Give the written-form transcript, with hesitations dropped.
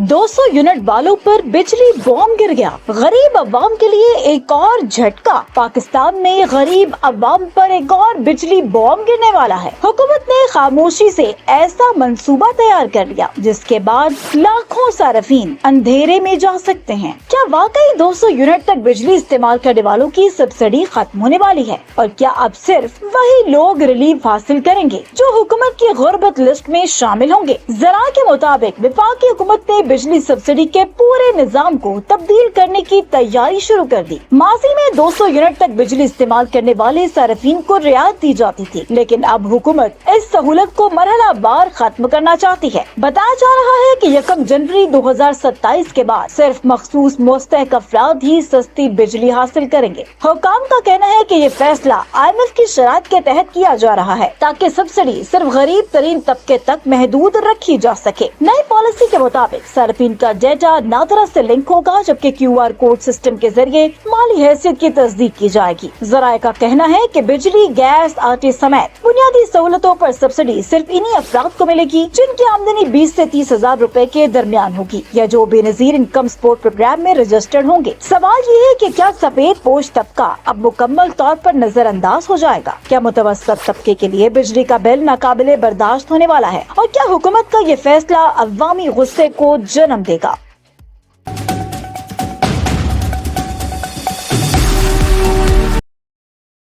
200 unit वालों पर बिजली बॉम्ब गिर गया। गरीब अवाम के लिए एक और झटका। पाकिस्तान में गरीब अवाम पर एक और बिजली बॉम्ब गिरने वाला है। हुकूमत ने खामोशी से ऐसा मंसूबा तैयार कर लिया जिसके बाद लाखों सार्फिन अंधेरे में जा सकते हैं। क्या वाकई 200 यूनिट तक बिजली इस्तेमाल करने वालों की सब्सिडी खत्म होने वाली है? और क्या अब सिर्फ वही लोग रिलीफ हासिल करेंगे जो हुकूमत की गुर्बत लिस्ट में शामिल होंगे? ज़रा के मुताबिक वफाकी हुकूमत ने बिजली सब्सिडी के पूरे निजाम को तब्दील करने की तैयारी शुरू कर दी। माजी में 200 यूनिट तक बिजली इस्तेमाल करने वाले सार्फिन को रियायत दी जाती थी, लेकिन अब हुकूमत इस सहूलत को मरहलावार खत्म करना चाहती है। बताया जा रहा है कि 1 जनवरी 2027 के बाद सिर्फ मखसूस मुस्तहक अफराद ही सस्ती बिजली हासिल करेंगे। हुकाम का कहना है कि ये फैसला IMF की शराइत के तहत किया जा रहा है ताकि सब्सिडी सिर्फ गरीब तरीन तबके तक महदूद रखी जा सके। नई पॉलिसी के मुताबिक सार्फिन का डेटा नादरा से लिंक होगा, जबकि QR कोड सिस्टम के जरिए माली हैसियत की तस्दीक की जाएगी। जराये का कहना है कि बिजली, गैस, आटे समेत बुनियादी सहूलतों पर सब्सिडी सिर्फ इन्हीं अफराद को मिलेगी जिनकी आमदनी 20 से 30 हजार रूपए के दरमियान होगी या जो बेनजीर इनकम सपोर्ट प्रोग्राम में रजिस्टर्ड होंगे। सवाल ये है कि क्या सफेद पोश तबका अब मुकम्मल तौर पर नजरअंदाज हो जाएगा? क्या मुतवस्सित तबके के लिए बिजली का बिल नाकाबिले बर्दाश्त होने वाला है? और क्या हुकूमत का ये फैसला अवामी गुस्से को जन्म देगा?